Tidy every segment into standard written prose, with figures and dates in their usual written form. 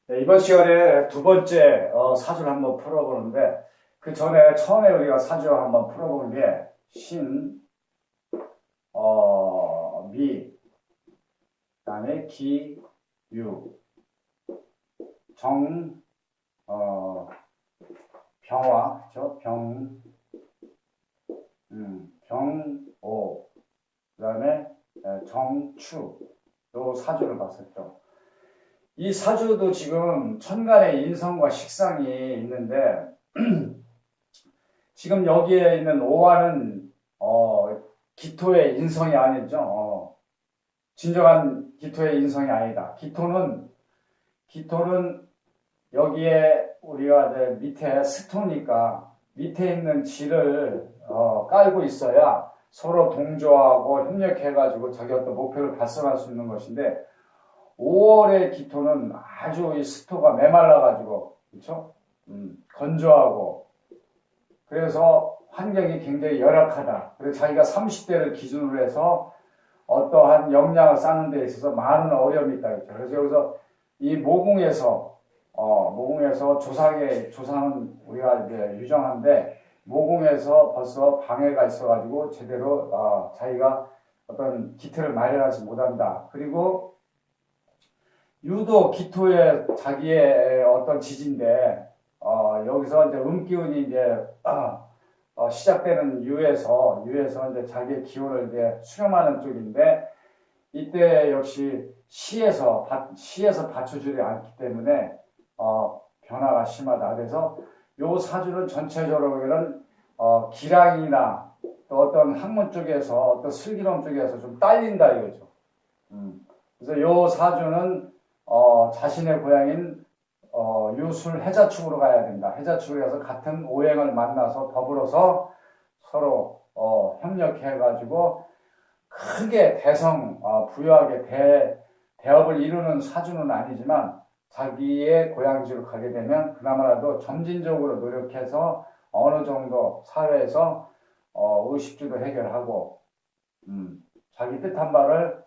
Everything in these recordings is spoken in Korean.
네, 이번 시간에 두 번째 사주를 한번 풀어보는데 그 전에 처음에 우리가 사주를 한번 풀어본 게 신, 미, 그다음에 기, 유, 정, 병화, 그죠? 병오, 그다음에 정추, 요 사주를 봤었죠. 이 사주도 지금 천간에 인성과 식상이 있는데 지금 여기에 있는 오화는 기토의 인성이 아니죠. 진정한 기토의 인성이 아니다. 기토는 여기에 우리가 이제 밑에 스토니까 밑에 있는 질을 깔고 있어야 서로 동조하고 협력해가지고 자기 어떤 목표를 달성할 수 있는 것인데 5월의 기토는 아주 이 스토가 메말라가지고 그렇죠? 건조하고 그래서 환경이 굉장히 열악하다. 그래서 자기가 30대를 기준으로 해서 어떠한 역량을 쌓는 데 있어서 많은 어려움이 있다. 그렇죠? 그래서 여기서 이 모궁에서 조상은 우리가 이제 유정한데, 모궁에서 벌써 방해가 있어가지고 제대로, 자기가 어떤 기틀을 마련하지 못한다. 그리고 유도 기토의 자기의 어떤 지지인데, 여기서 이제 음기운이 이제, 시작되는 유에서 이제 자기의 기운을 이제 수렴하는 쪽인데, 이때 역시 시에서 받쳐주지 않기 때문에 변화가 심하다. 그래서 요 사주는 전체적으로 보면은 기량이나 또 어떤 학문 쪽에서 어떤 슬기로움 쪽에서 좀 딸린다 이거죠. 그래서 요 사주는 자신의 고향인 유술 해자축으로 가야 된다. 해자축으로 해서 같은 오행을 만나서 더불어서 서로 협력해가지고 크게 부유하게 대업을 이루는 사주는 아니지만 자기의 고향지로 가게 되면 그나마라도 점진적으로 노력해서 어느 정도 사회에서 의식주도 해결하고 자기 뜻한 바를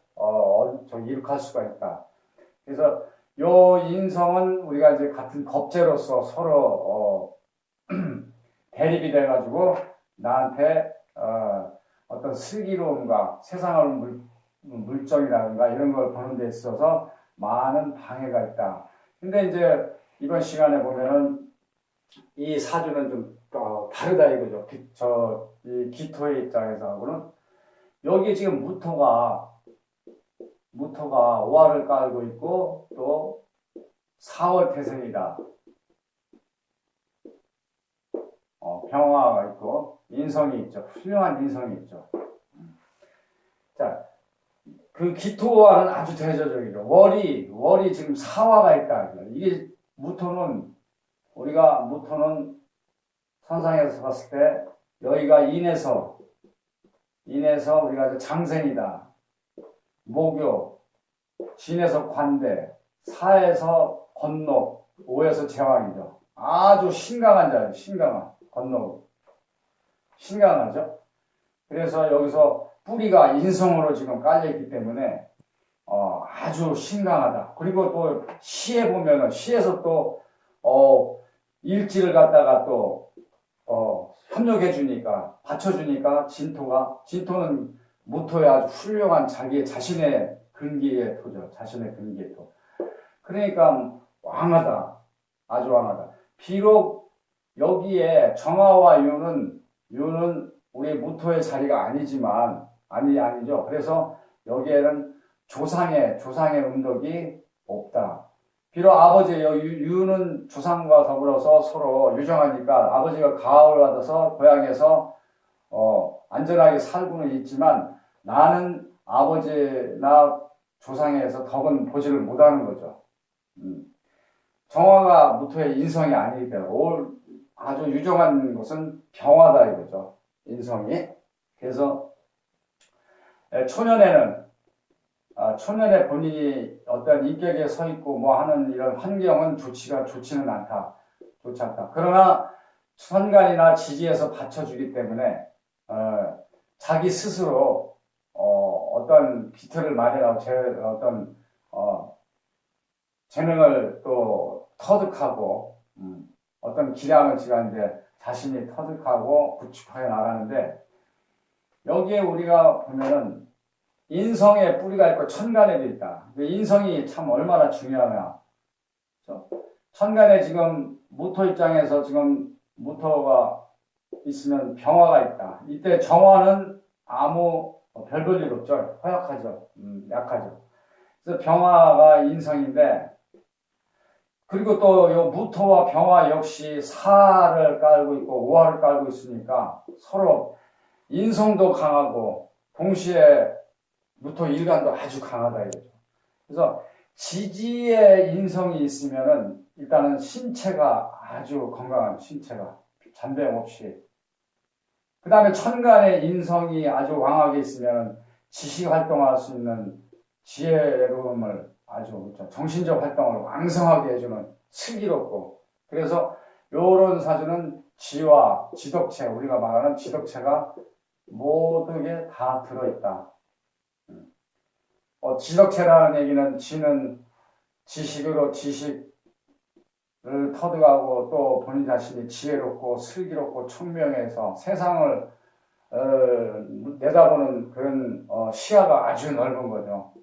이룩할 수가 있다. 그래서 요 인성은 우리가 이제 같은 겁재로서 서로 대립이 돼가지고 나한테 어떤 슬기로움과 세상을 물정이라든가 이런 걸 보는 데 있어서 많은 방해가 있다. 근데 이제 이번 시간에 보면은 이 사주는 좀 다르다 이거죠. 이 기토의 입장에서하고는 여기 지금 무토가 오화를 깔고 있고 또 4월 태생이다. 병화가 있고 인성이 있죠. 훌륭한 인성이 있죠. 자, 그 기토와는 아주 대조적이죠. 월이 지금 사화가 있다. 이게 무토는 선상에서 봤을 때 여기가 인에서 우리가 장생이다. 목요, 진에서 관대, 사에서 건록, 오에서 제왕이죠. 아주 신강한 자예요. 신강하죠. 그래서 여기서 뿌리가 인성으로 지금 깔려있기 때문에 아주 신강하다. 그리고 또 시에 보면은 시에서 또 일지를 갖다가 또 협력해주니까 받쳐주니까 진토는 무토의 아주 훌륭한 자신의 근기의 토죠. 자신의 근기의 토. 그러니까 왕하다. 아주 왕하다. 비록 여기에 정화와 유는 우리 무토의 자리가 아니지만 아니죠. 그래서 여기에는 조상의 음덕이 없다. 비록 유는 조상과 더불어서 서로 유정하니까 아버지가 가을 받아서 고향에서 안전하게 살고는 있지만 나는 아버지나 조상에서 덕은 보지를 못하는 거죠. 정화가 무토의 인성이 아니기 때문에 아주 유정한 것은 병화다 이거죠. 인성이. 그래서 초년에 본인이 어떤 인격에 서 있고 뭐 하는 이런 환경은 좋지는 않다. 좋지 않다. 그러나 선간이나 지지에서 받쳐주기 때문에 자기 스스로 어떤 비틀을 마련하고 어떤 재능을 또 터득하고 어떤 기량을 지가 이제 자신이 터득하고 구축해 나가는데 여기에 우리가 보면은 인성에 뿌리가 있고 천간에도 있다. 인성이 참 얼마나 중요하냐. 그렇죠? 천간에 지금 무토 입장에서 지금 무토가 있으면 병화가 있다. 이때 정화는 아무 별 볼 일 없죠. 허약하죠. 약하죠. 그래서 병화가 인성인데 그리고 또 요 무토와 병화 역시 사를 깔고 있고 오화를 깔고 있으니까 서로 인성도 강하고 동시에 무토 일간도 아주 강하다 이거죠. 그래서 지지의 인성이 있으면은 일단은 신체가 아주 건강한 신체가 잔병 없이 그 다음에 천간의 인성이 아주 왕하게 있으면 지식 활동할 수 있는 지혜로움을 아주 정신적 활동을 왕성하게 해주는 슬기롭고 그래서 요런 사주는 지와 지덕체 우리가 말하는 지덕체가 모두게 다 들어있다. 지덕체라는 얘기는 지는 지식으로 지식을 터득하고 또 본인 자신이 지혜롭고 슬기롭고 총명해서 세상을 내다보는 그런 시야가 아주 넓은 거죠.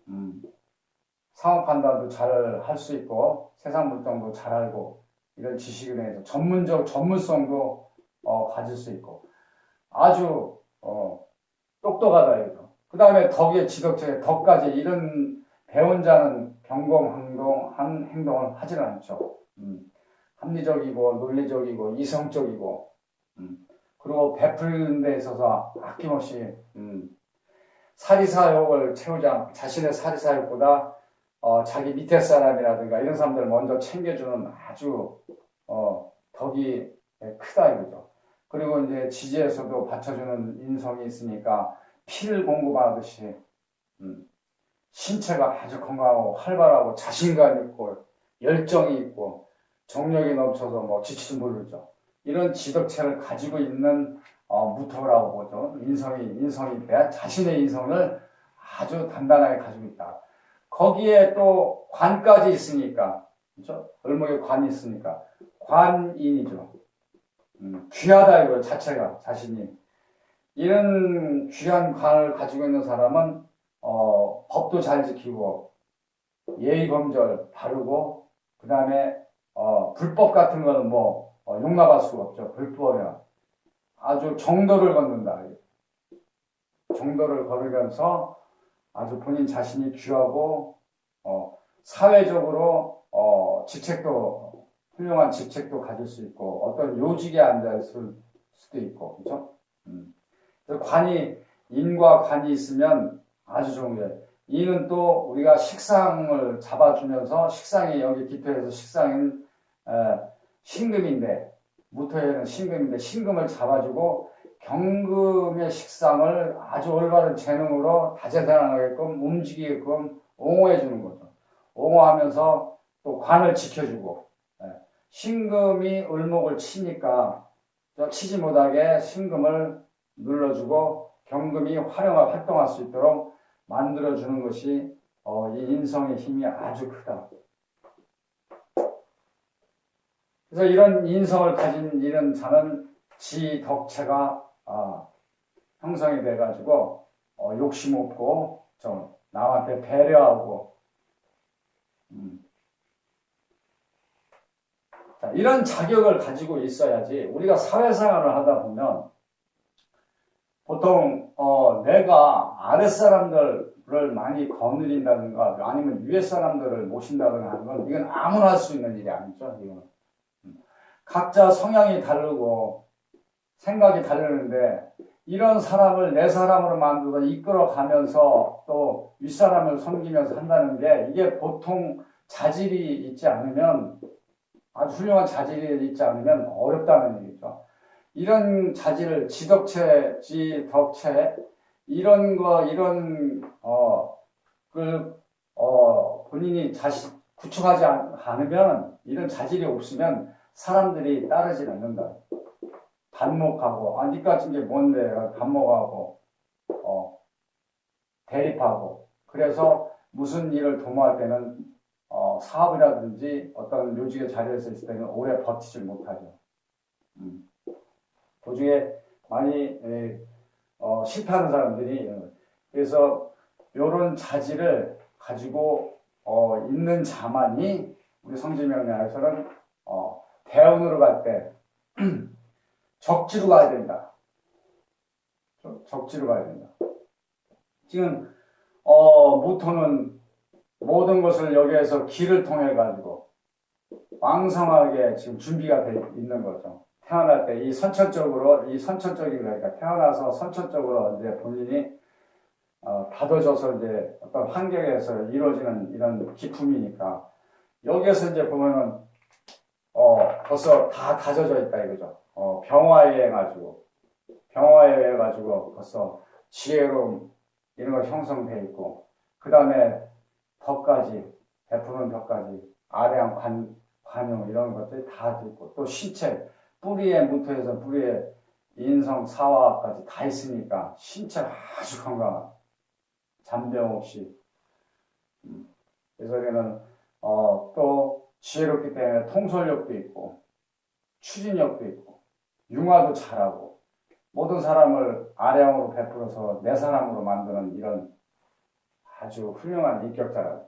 상호 판단도 잘 할 수 있고 세상 물정도 잘 알고 이런 지식에 대해서 전문성도 가질 수 있고 아주 똑똑하다 이거죠. 그 다음에 덕의 지덕체 덕까지 이런 배운 자는 경공항동한 행동을 하지는 않죠. 합리적이고 논리적이고 이성적이고 그리고 베푸는 데 있어서 아낌없이 사리사욕을 채우지 않고 자신의 사리사욕보다 자기 밑에 사람이라든가 이런 사람들을 먼저 챙겨주는 아주 덕이 크다 이거죠. 그리고 이제 지지에서도 받쳐주는 인성이 있으니까 피를 공급하듯이 신체가 아주 건강하고 활발하고 자신감 있고 열정이 있고 정력이 넘쳐서 뭐 지치지 모르죠. 이런 지덕체를 가지고 있는 무토라고 보죠. 인성이 자신의 인성을 아주 단단하게 가지고 있다. 거기에 또 관까지 있으니까 그렇죠? 을목에 관이 있으니까 관인이죠. 귀하다 이거 자체가 자신이 이런 귀한 관을 가지고 있는 사람은 법도 잘 지키고 예의 범절 바르고 그 다음에 불법 같은 거는 용납할 수가 없죠. 불법이야. 아주 정도를 걷는다. 정도를 걸으면서 아주 본인 자신이 귀하고 사회적으로 직책도 훌륭한 직책도 가질 수 있고 어떤 요직에 앉아 있을 수도 있고 그렇죠? 그래서 인과 관이 있으면 아주 좋은 거예요. 이는 또 우리가 식상을 잡아주면서 식상이 여기 기토에서 식상인 신금인데 무토에는 신금인데 신금을 잡아주고 경금의 식상을 아주 올바른 재능으로 다재다능하게끔 움직이게끔 옹호해 주는 거죠. 옹호하면서 또 관을 지켜주고 신금이 을목을 치니까 치지 못하게 신금을 눌러주고 경금이 활동할 수 있도록 만들어주는 것이 이 인성의 힘이 아주 크다. 그래서 이런 인성을 가진 이런 자는 지덕체가 형성이 돼가지고 욕심 없고 좀 남한테 배려하고 자, 이런 자격을 가지고 있어야지 우리가 사회생활을 하다 보면 보통 내가 아랫사람들을 많이 거느린다든가 아니면 위에 사람들을 모신다든가 하는 건 이건 아무나 할 수 있는 일이 아니죠. 이거는. 각자 성향이 다르고 생각이 다르는데 이런 사람을 내 사람으로 만들어 이끌어가면서 또 윗사람을 섬기면서 한다는 게 이게 보통 자질이 있지 않으면 아주 훌륭한 자질이 있지 않으면 어렵다는 얘기죠. 이런 자질을 지덕체, 이런 본인이 구축하지 않으면 이런 자질이 없으면 사람들이 따르지 않는다. 반목하고 니 같은 게 뭔데 반목하고 대립하고 그래서 무슨 일을 도모할 때는 사업이라든지 어떤 요직의 자리에서 있을 때는 오래 버티질 못하죠. 도중에 많이 실패하는 사람들이 그래서 이런 자질을 가지고 있는 자만이 우리 성지명리학에서는 대운으로 갈 때 적지로 가야 된다. 적지로 가야 된다. 지금 무토는 모든 것을 여기에서 기를 통해 가지고 왕성하게 지금 준비가 돼 있는 거죠. 태어날 때 이 선천적인 거니까 태어나서 선천적으로 이제 본인이 다져져서 이제 어떤 환경에서 이루어지는 이런 기품이니까 여기에서 이제 보면은 벌써 다 다져져 있다 이거죠. 병화에 해가지고 벌써 지혜로움 이런 거 형성돼 있고 그 다음에 덕까지 베푸는 덕까지 아래한 관용 이런 것들이 다 있고 또 신체 뿌리에 무토에서 뿌리에 인성 사화까지 다 있으니까 신체가 아주 건강한 잔병 없이 그래서 얘는 또 지혜롭기 때문에 통솔력도 있고 추진력도 있고 융화도 잘하고 모든 사람을 아량으로 베풀어서 내 사람으로 만드는 이런 아주 훌륭한 인격자라죠.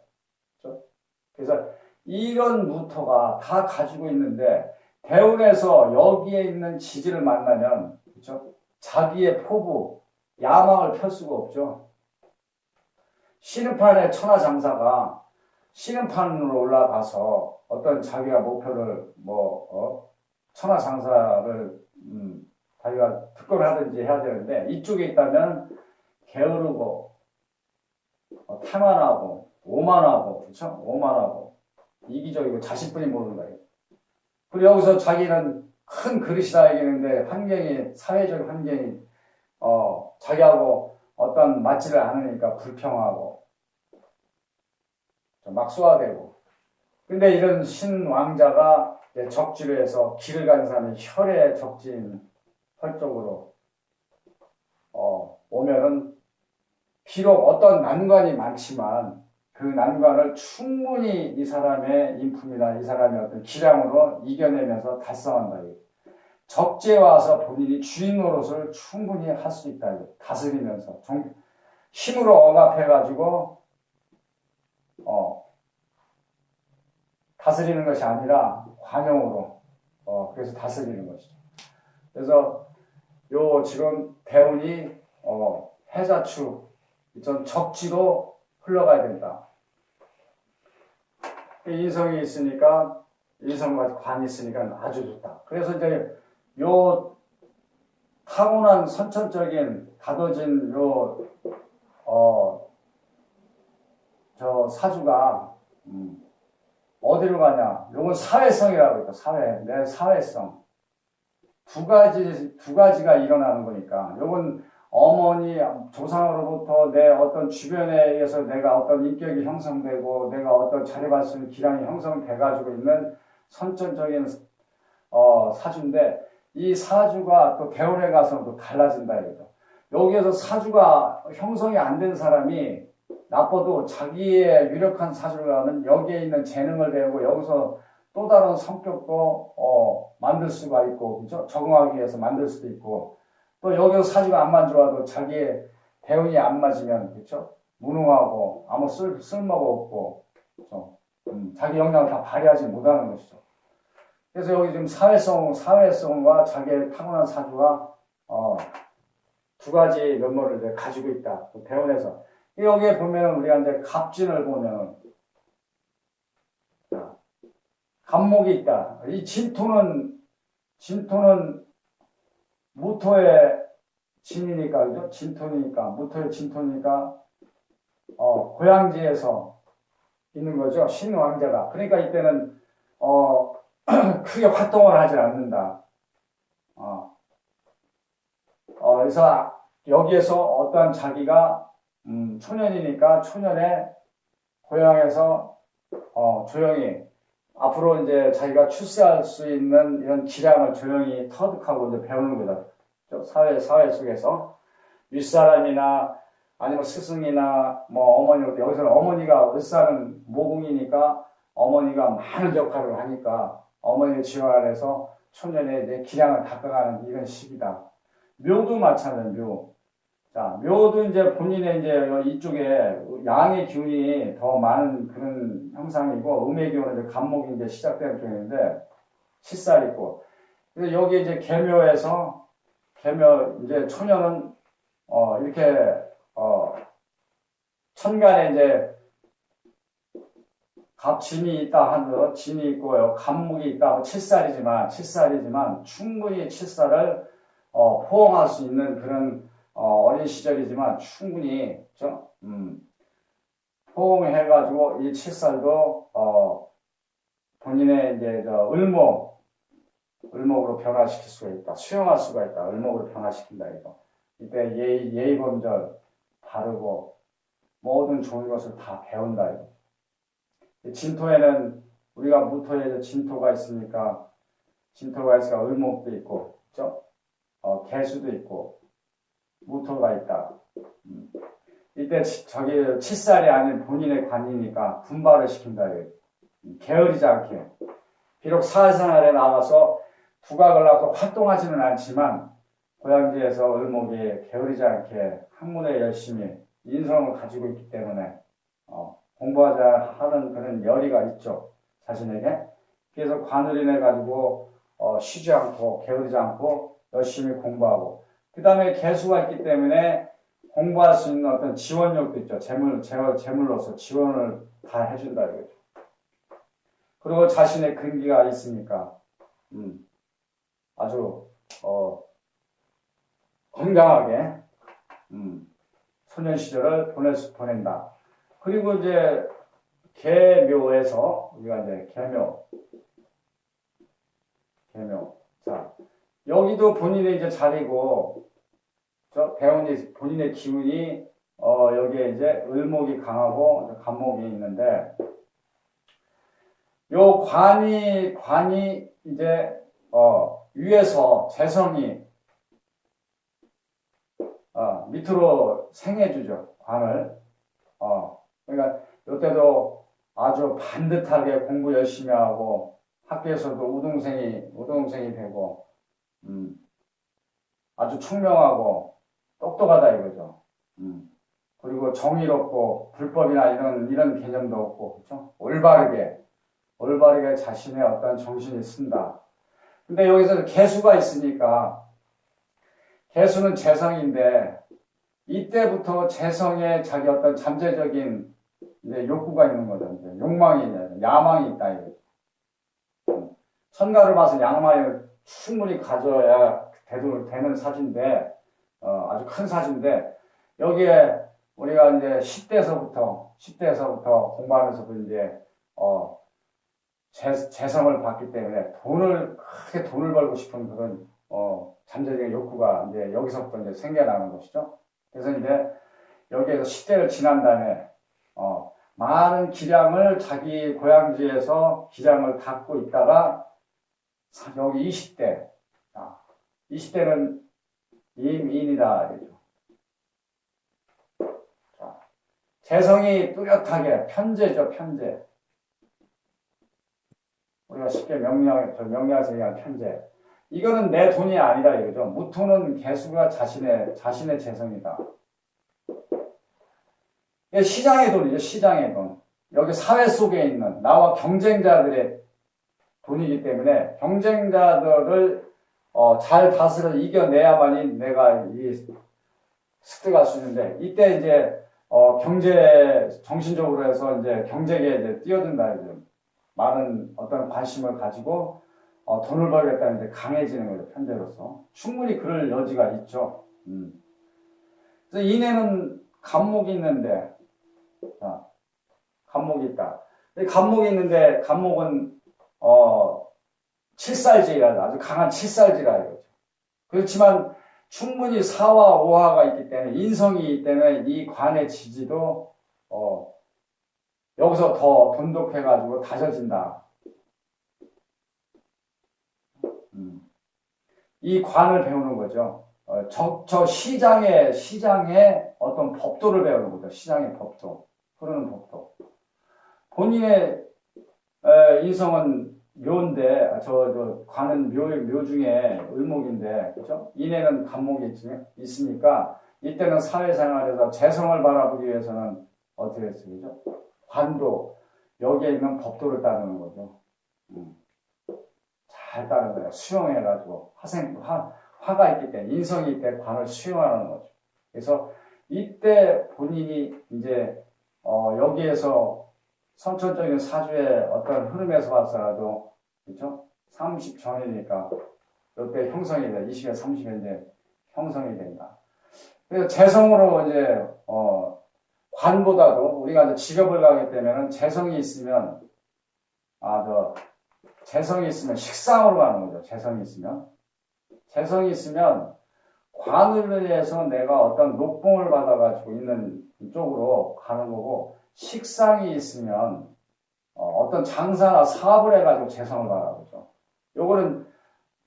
그래서 이런 무토가 다 가지고 있는데 대운에서 여기에 있는 지지를 만나면 그렇죠? 자기의 포부, 야망을 펼 수가 없죠. 신음판의 천하장사가 신음판으로 올라가서 어떤 자기가 목표를 천하장사를 자기가 특권을 하든지 해야 되는데 이쪽에 있다면 게으르고 태만하고 오만하고 그렇죠? 오만하고 이기적이고 자식뿐이 모른다. 그리고 여기서 자기는 큰 그릇이다 얘기했는데 환경이 사회적 환경이 자기하고 어떤 맞지를 않으니까 불평하고 막 쏘아대고 근데 이런 신왕자가 적지로 해서 길을 가는 사람이 혈의 적진 혈적으로 오면은 비록 어떤 난관이 많지만 그 난관을 충분히 이 사람의 인품이나 이 사람의 어떤 기량으로 이겨내면서 달성한다. 적재에 와서 본인이 주인 노릇을 충분히 할 수 있다. 다스리면서 힘으로 억압해가지고 다스리는 것이 아니라 관용으로 그래서 다스리는 것이죠. 그래서 요 지금 대운이 해자축 적지로 흘러가야 된다. 인성이 있으니까 인성과 관이 있으니까 아주 좋다. 그래서 이제 요 타고난 선천적인 가둬진 저 사주가 어디로 가냐? 요건 사회성이라고 했다. 내 사회성. 두 가지가 일어나는 거니까. 요건 어머니, 조상으로부터 내 어떤 주변에 의해서 내가 어떤 인격이 형성되고 내가 어떤 자립할 수 있는 기량이 형성돼가지고 있는 선천적인 사주인데 이 사주가 또 대운에 가서 또 달라진다 이거죠. 여기에서 사주가 형성이 안 된 사람이 나빠도 자기의 유력한 사주라는 여기에 있는 재능을 배우고 여기서 또 다른 성격도 만들 수가 있고 그렇죠? 적응하기 위해서 만들 수도 있고 또 여기서 사주가 안 맞아도 자기의 대운이 안 맞으면 그렇죠? 무능하고 아무 쓸모가 없고 그렇죠? 자기 역량을 다 발휘하지 못하는 것이죠. 그래서 여기 지금 사회성과 자기의 타고난 사주가 두 가지 면모를 이제 가지고 있다. 대운에서 여기에 보면 우리가 이제 갑진을 보면 갑목이 있다. 이 진토는 무토의 진이니까 그죠? 진토니까 무토의 진토니까 고향지에서 있는 거죠. 신왕자가. 그러니까 이때는 크게 활동을 하지 않는다. 그래서 여기에서 어떠한 자기가 초년이니까 초년에 고향에서 조용히 앞으로 이제 자기가 출세할 수 있는 이런 기량을 조용히 터득하고 이제 배우는 거죠. 사회 속에서 윗사람이나 아니면 스승이나 뭐 어머니 여기서는 어머니가 윗사람 모궁이니까 어머니가 많은 역할을 하니까 어머니의 지원 아래서 초년에 이제 기량을 닦아가는 이런 시기다. 묘도 마찬가지예요. 묘. 자, 묘도 이제 본인의 이제 이쪽에 양의 기운이 더 많은 그런 형상이고, 음의 기운은 이제 간목이 이제 시작되는 쪽인데, 실살 있고. 그래서 여기 이제 계묘에서, 계묘, 이제 초년은, 이렇게, 천간에 이제 갑진이 있다 하더라도 진이 있고요. 간목이 있다. 칠살이지만 충분히 칠살을 포옹할 수 있는 그런 어린 시절이지만 충분히 포옹해가지고 이 칠살도 본인의 이제 을목으로 변화시킬 수가 있다. 수용할 수가 있다. 을목으로 변화시킨다 이거. 이때 예의범절 바르고 모든 좋은 것을 다 배운다 이거. 진토에는 우리가 무토에 진토가 있으니까 을목도 있고, 그죠? 개수도 있고, 무토가 있다. 이때 저기 칠살이 아닌 본인의 관이니까 분발을 시킨다. 게으르지 않게. 비록 사회생활에 나가서 두각을 하고 활동하지는 않지만 고향지에서 을목이 게으르지 않게 학문에 열심히 인성을 가지고 있기 때문에 공부하자 하는 그런 열의가 있죠. 자신에게. 그래서 관을 인해 가지고 쉬지 않고 게으르지 않고 열심히 공부하고, 그 다음에 개수가 있기 때문에 공부할 수 있는 어떤 지원력도 있죠. 재물로서 지원을 다 해준다 이거죠. 그리고 자신의 근기가 있으니까 아주 건강하게 소년 시절을 보낸다. 그리고 이제 계묘에서 우리가 이제 계묘. 자, 여기도 본인의 이제 자리고, 배운이 본인의 기운이 여기에 이제 을목이 강하고 간목이 있는데, 요 관이 이제 위에서 재성이 밑으로 생해주죠. 관을. 그러니까 이때도 아주 반듯하게 공부 열심히 하고 학교에서도 우등생이 되고 아주聰명하고 똑똑하다 이거죠. 그리고 정의롭고 불법이나 이런 개념도 없고, 그렇죠? 올바르게 자신의 어떤 정신이 쓴다. 근데 여기서 개수가 있으니까, 개수는 재성인데 이때부터 재성에 자기 어떤 잠재적인 이제 욕구가 있는 거죠. 이제 욕망이, 야망이 있다 이거죠. 천가를 봐서 야망을 충분히 가져야 되는 사주인데, 아주 큰 사주인데, 여기에 우리가 이제 10대에서부터 공부하면서도 이제, 재성을 받기 때문에 크게 돈을 벌고 싶은 그런, 잠재적인 욕구가 이제 여기서부터 이제 생겨나는 것이죠. 그래서 이제 여기에서 10대를 지난 다음에, 많은 기량을 자기 고향지에서 기량을 갖고 있다가, 여기 20대. 20대는 임인이다. 재성이 뚜렷하게 편재죠, 편재. 우리가 쉽게 명리학에서 얘기한 편재. 이거는 내 돈이 아니라 이거죠. 무토는 개수가 자신의 재성이다. 이게 시장의 돈이죠, 시장의 돈. 여기 사회 속에 있는 나와 경쟁자들의 돈이기 때문에 경쟁자들을 잘 다스려 이겨내야만이 내가 습득할 수 있는데, 이때 이제 정신적으로 해서 이제 경쟁에 이제 뛰어든다 이제 많은 어떤 관심을 가지고 돈을 벌겠다는 이제 강해지는 거죠, 편재로서. 충분히 그럴 여지가 있죠. 그래서 인해는 간목이 있는데, 간목이 있다. 간목이 있는데 간목은 칠살지라, 아주 강한 칠살지라 이거죠. 그렇지만 충분히 사와 오화가 있기 때문에, 인성이 있기 때문에 이 관의 지지도 여기서 더 돈독해가지고 다져진다. 이 관을 배우는 거죠. 저 시장의 어떤 법도를 배우는 거죠. 시장의 법도, 흐르는 법도. 본인의 인성은 묘인데, 관은 묘 중에 을목인데, 그죠? 인에는 간목이 있으니까, 이때는 사회생활에서 재성을 바라보기 위해서는 어떻게 했어요? 그죠? 관도, 여기에 있는 법도를 따르는 거죠. 잘 따르는 거예요. 수용해가지고, 화가 있기 때문에, 인성이 있기 때문에 관을 수용하는 거죠. 그래서 이때 본인이 이제, 여기에서 선천적인 사주의 어떤 흐름에서 봤어라도, 그렇죠? 30 전이니까, 이때 형성이 돼. 20에 30에 이제 형성이 된다. 그래서 재성으로 이제, 관보다도 우리가 이제 직업을 가기 때문에 재성이 있으면, 재성이 있으면 식상으로 가는 거죠. 재성이 있으면. 재성이 있으면 관을 위해서 내가 어떤 녹봉을 받아가지고 있는 쪽으로 가는 거고, 식상이 있으면 어떤 장사나 사업을 해가지고 재성을 바라보죠. 요거는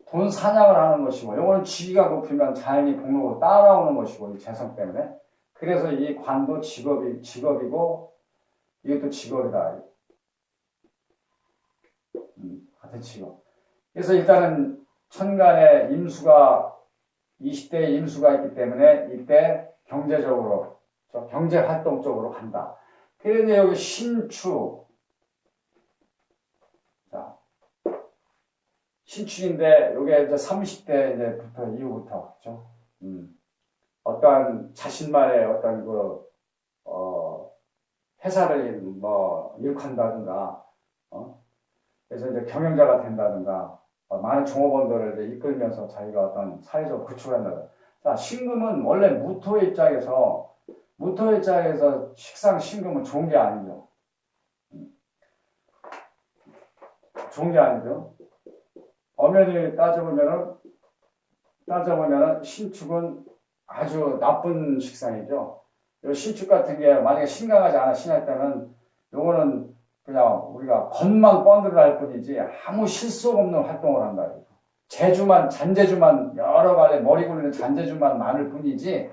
돈 사냥을 하는 것이고, 요거는 지위가 높으면 자연히 복록으로 따라오는 것이고, 이 재성 때문에. 그래서 이 관도 직업이고, 이것도 직업이다. 같은 직업. 그래서 일단은 천간에 임수가 20대에 임수가 있기 때문에 이때 경제적으로, 경제 활동 쪽으로 간다. 그런데 여기 신축, 자, 신축인데, 요게 이제 30대 이제부터, 이후부터, 그죠? 어떠한 자신만의 어떤 회사를 일으킨다든가, 그래서 이제 경영자가 된다든가, 많은 종업원들을 이제 이끌면서 자기가 어떤 사회적으로 구축을 한다든가. 자, 신금은 원래 무토의 입장에서 식상 신금은 좋은 게 아니죠. 좋은 게 아니죠. 엄연히 따져보면은 신축은 아주 나쁜 식상이죠. 요 신축 같은 게 만약에 신강하지 않아 신했다면 요거는 그냥 우리가 겉만 번들할 뿐이지 아무 실속 없는 활동을 한다. 잔재주만 여러 가지 머리 굴리는 잔재주만 많을 뿐이지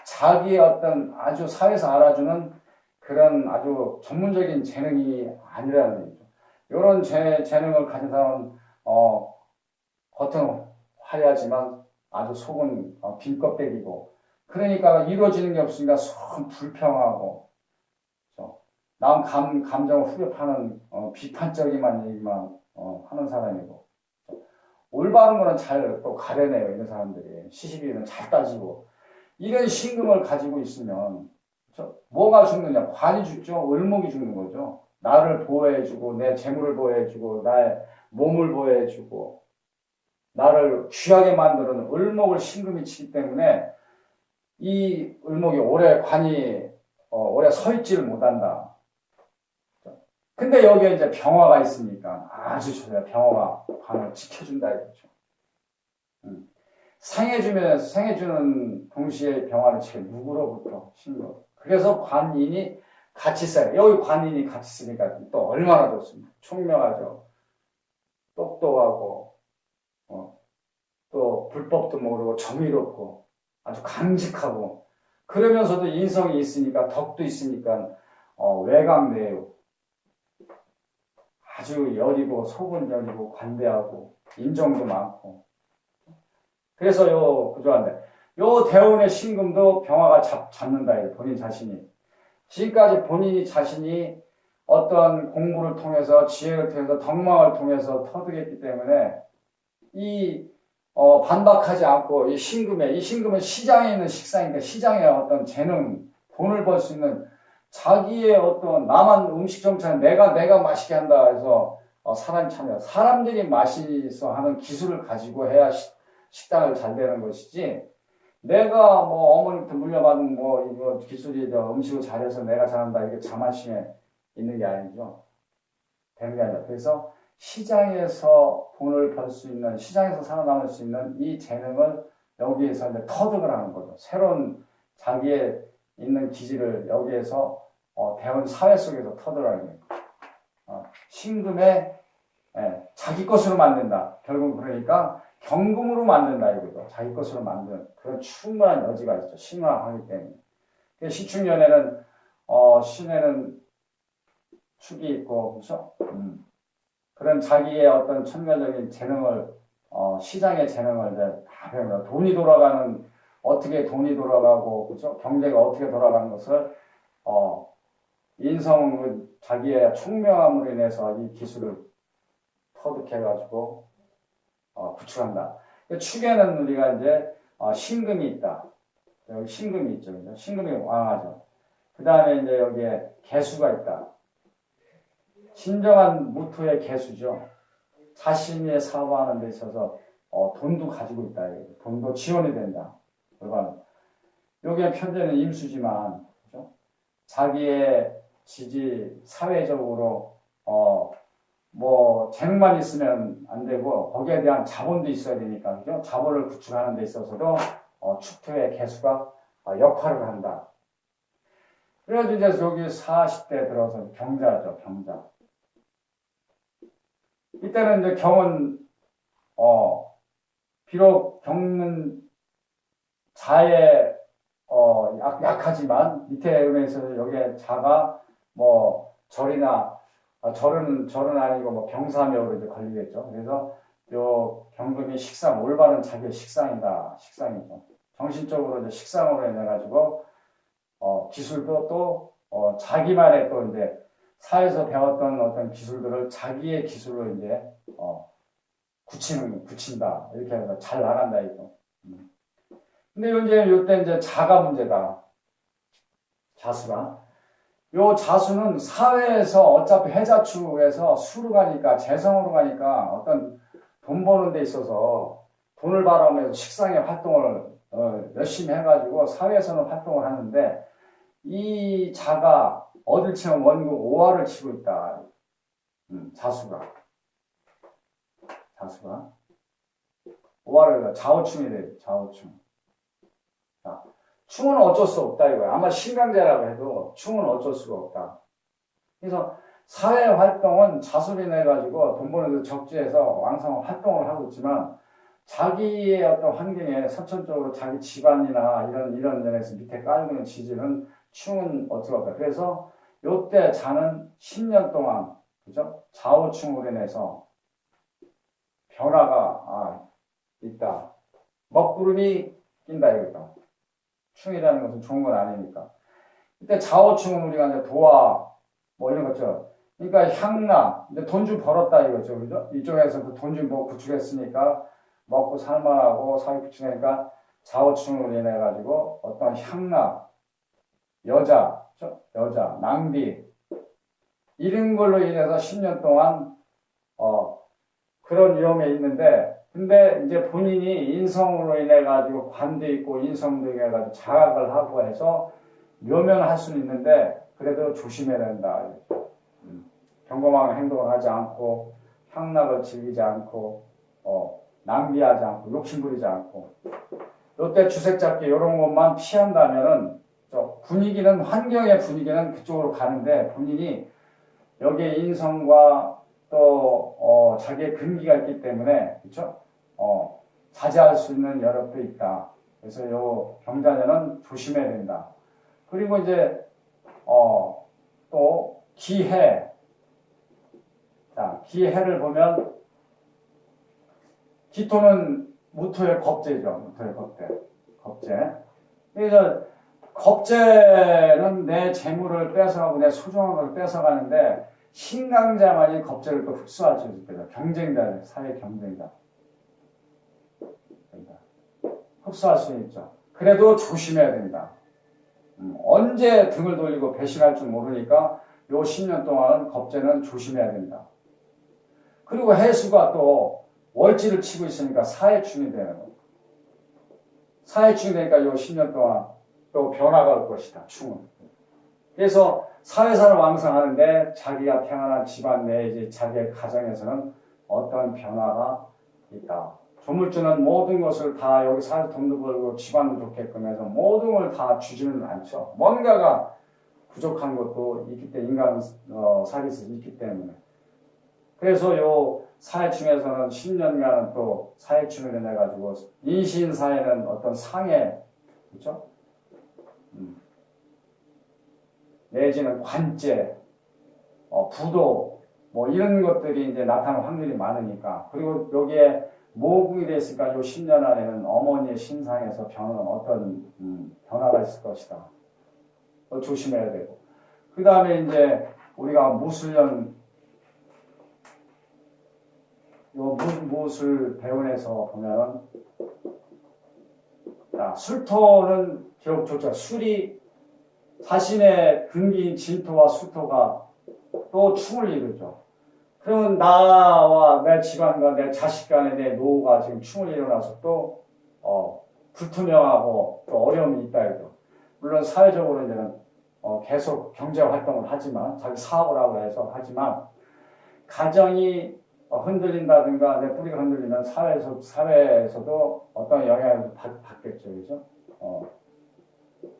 자기의 어떤 아주 사회에서 알아주는 그런 아주 전문적인 재능이 아니라는 얘기죠. 이런 재능을 가진 사람은 겉은 화려하지만 아주 속은 빈 껍데기고, 그러니까 이루어지는 게 없으니까 속 불평하고, 남 감정을 후벼파는 비판적이만 얘기만 하는 사람이고, 올바른 거는 잘 또 가려내요. 이런 사람들이 시시비비는 잘 따지고, 이런 신금을 가지고 있으면 뭐가 죽느냐? 관이 죽죠. 을목이 죽는 거죠. 나를 보호해주고 내 재물을 보호해주고 나의 몸을 보호해주고 나를 귀하게 만드는 을목을 신금이 치기 때문에 이 을목이 오래 오래 서 있지를 못한다. 근데 여기에 이제 병화가 있으니까 아주 좋아요. 병화가 관을 지켜준다 이거죠. 생해주는 동시에 병화를 지켜 누구로부터 신금. 그래서 관인이 같이 써요. 여기 관인이 같이 쓰니까 또 얼마나 좋습니까? 총명하죠. 똑똑하고 또 불법도 모르고 정의롭고 아주 강직하고 그러면서도 인성이 있으니까 덕도 있으니까 외강내유 아주 여리고 속은 여리고 관대하고 인정도 많고 그래서 구조한데 요 대운의 신금도 병화가 잡는다 이거 본인 자신이 지금까지 본인이 자신이 어떤 공부를 통해서 지혜를 통해서 덕망을 통해서 터득했기 때문에 이 반박하지 않고 이 신금은 시장에 있는 식상이니까 시장의 어떤 재능, 돈을 벌 수 있는 자기의 어떤 나만 음식 정착 내가 맛있게 한다 해서 사람이 참여 사람들이 맛있어 하는 기술을 가지고 해야 식당을 잘 되는 것이지 내가 어머니부터 물려받은 이거 기술이 음식을 잘해서 내가 잘한다 이게 자만심에 있는 게 아니죠. 되는 게 아니라 그래서 시장에서 돈을 벌 수 있는 시장에서 살아남을 수 있는 이 재능을 여기에서 이제 터득을 하는 거죠. 새로운 자기의 있는 기질을 여기에서 대원 사회 속에서 터득하는 거예요. 신금에 자기 것으로 만든다. 결국 그러니까 경금으로 만든다 이거죠. 자기 것으로 만드는 그런 충분한 여지가 있죠. 신화하기 때문에. 신축년에는 신에는 축이 있고 그렇죠. 그런 자기의 어떤 천면적인 재능을, 시장의 재능을 이제 다 배웁니다. 돈이 돌아가는, 어떻게 돈이 돌아가고, 그죠? 경제가 어떻게 돌아가는 것을, 인성, 자기의 총명함으로 인해서 이 기술을 터득해가지고, 구축한다. 축에는 우리가 이제, 신금이 있다. 여기 신금이 있죠. 그죠? 신금이 왕하죠. 그 다음에 이제 여기에 개수가 있다. 진정한 무토의 개수죠. 자신이 사업하는 데 있어서 돈도 가지고 있다. 돈도 지원이 된다. 그건 여기에 편제는 임수지만, 그죠? 자기의 지지 사회적으로 뭐 재능만 있으면 안 되고 거기에 대한 자본도 있어야 되니까, 그죠? 자본을 구축하는 데 있어서도 축토의 개수가 역할을 한다. 그래가지고 이제 여기 40대 들어서 경자죠, 경자. 이때는 이제 경은, 비록 경은 자에, 약하지만, 밑에 은에서 여기에 자가, 뭐, 절이나, 절은 아니고, 뭐, 병사묘로 이제 걸리겠죠. 그래서, 요 경금이 식상, 올바른 자기의 식상이다. 식상이죠. 정신적으로 이제 식상으로 인해가지고, 기술도 또, 자기만의 또 이제, 사회에서 배웠던 어떤 기술들을 자기의 기술로 이제, 굳힌다. 이렇게 해서 잘 나간다, 이거. 근데 요때 이제 자가 문제다. 자수가. 요 자수는 사회에서 어차피 해자축에서 수로 가니까, 재성으로 가니까 어떤 돈 버는 데 있어서 돈을 바라면서 식상의 활동을 열심히 해가지고 사회에서는 활동을 하는데, 이 자가 어딜 치면 원국 오화를 치고 있다. 자수가. 오화를 좌우충이 돼요. 좌우충. 자, 충은 어쩔 수 없다 이거야. 아마 신강제라고 해도 충은 어쩔 수가 없다. 그래서 사회 활동은 자수로 인해 가지고 돈 버는 데 적지에서 왕성한 활동을 하고 있지만 자기의 어떤 환경에 선천적으로 자기 집안이나 이런 면에서 밑에 깔고 있는 지지는 충은 어쩔 없다. 그래서 요때 자는 10년 동안, 그죠? 좌우충으로 인해서 변화가 있다. 먹구름이 낀다 이거다. 충이라는 것은 좋은 건 아니니까. 이때 좌우충은 우리가 이제 도화 뭐 이런 거죠. 그러니까 향락, 이제 돈 좀 벌었다 이거죠, 그죠? 이쪽에서 그 돈 좀 뭐 구축했으니까 먹고 살만하고 사회 구축하니까 좌우충으로 인해 가지고 어떤 향락, 여자, 낭비 이런 걸로 인해서 10년 동안 그런 위험에 있는데, 근데 이제 본인이 인성으로 인해 가지고 관도 있고 인성도 인해 가지고 자각을 하고 해서 묘면할 수는 있는데 그래도 조심해야 된다. 경kom한 행동을 하지 않고 향락을 즐기지 않고 낭비하지 않고 욕심부리지 않고 롯데 주색잡기 이런 것만 피한다면은 분위기는 환경의 분위기는 그쪽으로 가는데 본인이 여기에 인성과 또 자기의 근기가 있기 때문에 그렇죠? 자제할 수 있는 여력도 있다. 그래서 요 경자년은 조심해야 된다. 그리고 이제 또 기해. 자, 기해를 보면 기토는 무토의 겁재죠. 무토의 겁재. 그래서 겁재는 내 재물을 뺏어가고 내 소중한 걸 뺏어가는데 신강자만이 겁재를 또 흡수할 수 있습니다. 경쟁자, 사회 경쟁자. 흡수할 수 있죠. 그래도 조심해야 됩니다. 언제 등을 돌리고 배신할 줄 모르니까 요 10년 동안은 겁재는 조심해야 됩니다. 그리고 해수가 또 월지를 치고 있으니까 사해충이 되는 거예요. 사해충이 되니까 요 10년 동안 또 변화가 올 것이다. 충은. 그래서 사회사를 왕성하는데 자기가 태어난 집안 내지 자기의 가정에서는 어떤 변화가 있다. 조물주는 모든 것을 다 여기 사회에서 돈도 벌고 집안도 좋게끔 해서 모든 걸 다 주지는 않죠. 뭔가가 부족한 것도 있기 때문에 인간 사회에서 있기 때문에. 그래서 요 사회충에서는 10년간은 또 사회충을 내가지고 인신사회는 어떤 상해, 그렇죠? 내지는 관제, 부도, 뭐 이런 것들이 이제 나타날 확률이 많으니까. 그리고 여기에 모국이 됐으니까 요 10년 안에는 어머니의 신상에서 어떤 변화가 있을 것이다. 조심해야 되고. 그 다음에 이제 우리가 무술년 요 무술 대운에서 보면은 술토는 기록 좋죠. 술이 자신의 근기인 진토와 수토가 또 충을 이루죠. 그러면 나와 내 집안과 내 자식 간의 내 노후가 지금 충을 일어나서 또 불투명하고 또 어려움이 있다 해도 물론 사회적으로 이제는 계속 경제 활동을 하지만 자기 사업을 하고 해서 하지만 가정이 흔들린다든가 내 뿌리가 흔들리면 사회에서도 어떤 영향을 받겠죠, 그죠?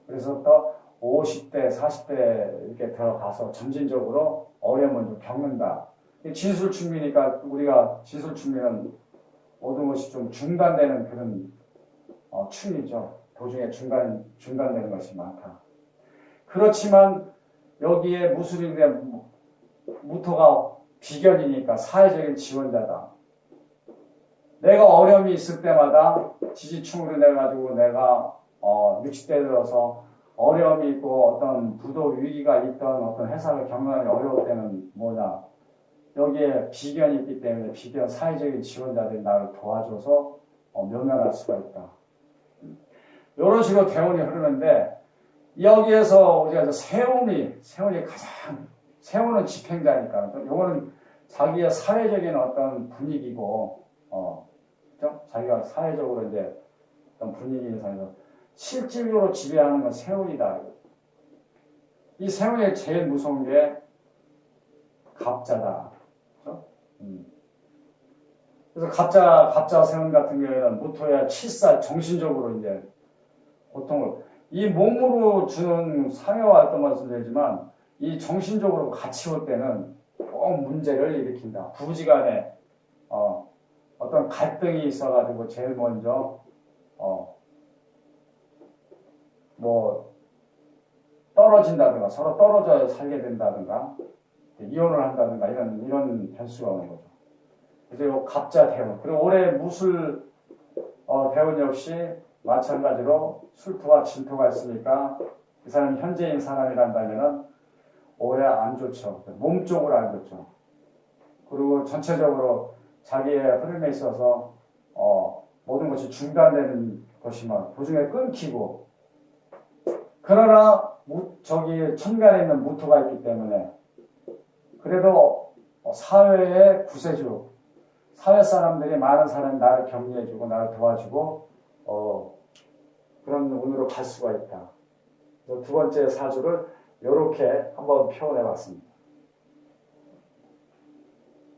그래서 또 50대, 40대 이렇게 들어가서 점진적으로 어려움을 좀 겪는다. 진술충미니까 우리가 진술충미는 모든 것이 좀 중단되는 그런 충이죠. 도중에 중단되는 것이 많다. 그렇지만 여기에 무술인데 무토가 비견이니까 사회적인 지원자다. 내가 어려움이 있을 때마다 지지충으로 내가지고 내가 60대 들어서 어려움이 있고 어떤 부도 위기가 있던 어떤 회사를 경영하기 어려울 때는 뭐냐. 여기에 비견이 있기 때문에 비견 사회적인 지원자들이 나를 도와줘서 면면할 수가 있다. 이런 식으로 대운이 흐르는데 여기에서 우리가 세운이 가장 세운은 집행자니까 이거는 자기의 사회적인 어떤 분위기고 그죠? 자기가 사회적으로 이제 어떤 분위기에서 실질적으로 지배하는 건 세운이다. 이 세운이 제일 무서운 게 갑자다. 그죠? 그래서 갑자 세운 같은 경우에는 무토야 칠살 정신적으로 이제 고통을 이 몸으로 주는 상해와 어떤 말씀드리지만 이 정신적으로 같이 올 때는 꼭 문제를 일으킨다. 부부지간에 어떤 갈등이 있어가지고 제일 먼저 뭐 떨어진다든가 서로 떨어져 살게 된다든가 이혼을 한다든가 이런 변수가 오는 거죠. 그래서 요 갑자 대운 그리고 올해 무술 대운 역시 마찬가지로 술토와 진토가 있으니까 이 사람이 현재인 사람이란다면은 올해 안 좋죠. 몸쪽으로 안 좋죠. 그리고 전체적으로 자기의 흐름에 있어서 모든 것이 중단되는 것이면 도중에 끊기고 그러나 천간에 있는 무토가 있기 때문에 그래도 사회의 구세주 사회 사람들이 많은 사람이 나를 격려해주고 나를 도와주고 그런 운으로 갈 수가 있다. 두 번째 사주를 이렇게 한번 표현해 봤습니다.